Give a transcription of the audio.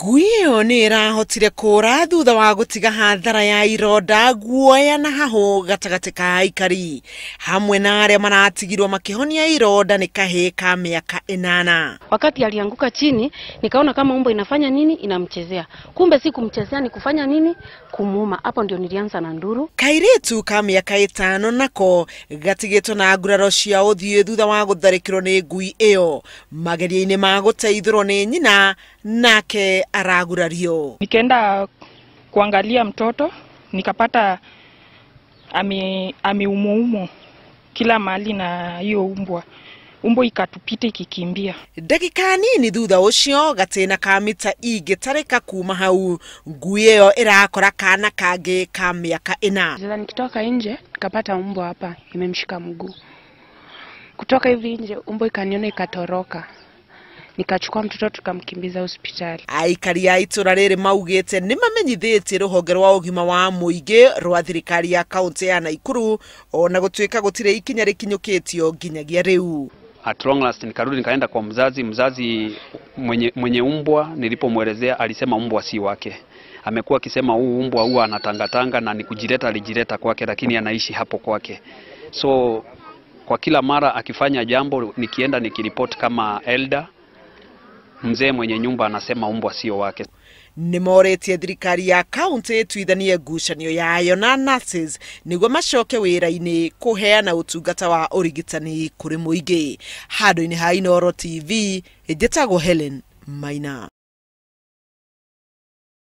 Ngui ĩyo nĩ ĩrahotire kũra thutha wa gũtiga hathara ya ironda, guoya na hahũ gatagatĩ ka aikari hamwe na arĩa maratigirwo makĩhonia ironda nĩ kahĩĩ ka mĩaka 8. Wakati alianguka chini nikaona kama umbo inafanya nini, inamchezea. Kumbe si kumchezea, ni kufanya nini, kumuuma. Hapo ndio nilianza na nduru. Kairĩtu ka mĩaka 5 nako gatigĩtwo na nguraro cia ũthiũ thutha wa gũtharĩkĩrwo nĩ ngui ĩyo mageria-inĩ ma gũteithĩrwo nĩ nyina, nake aragurario. Nikaenda kuangalia mtoto, nikapata ameumwa kila mahali na hiyo umbo ikatupita ikikimbia. Dakika nini thutha ũcio gatĩna ka mita igĩtarĩka kuma hau, ngui ĩyo ĩrakora kana kangĩ ka mĩaka 4. Sasa nikitoka nje nikapata umbo hapa imemshika mguu. Kutoka hivi nje umbo ikaniona ikatoroka. Nikachukua mtoto tukamkimbiza hospitali. Aikari a itũra rĩrĩ maugĩte nĩ mamenyithĩtie rũhonge rwa ũgima wa mũingĩ rwa thirikari ya kaunti ya Nakuru ona gũtuĩka gũtirĩ ikinya rĩkinyũkĩtio nginyagia rĩu. At long last nikarudi nikaenda kwa mzazi mwenye umbwa. Nilipomwelezea alisema umbwa si wake. Amekuwa akisema huu umbwa huwa anatangatanga na alijileta kwake, lakini anaishi hapo kwake. So kwa kila mara akifanya jambo nikienda nikiripoti kama elder, mzee mwenye nyumba anasema umbwa sio wake. Nĩmoretie thirikari ya kaunti ĩtuithanie ngucanio yayo na nurses nĩguo macoke wĩra-inĩ kũheana ũtungata wa ũrigitani kũrĩ mũingĩ. Handũ-inĩ ha Inooro TV, njĩtagwo Helen Maina.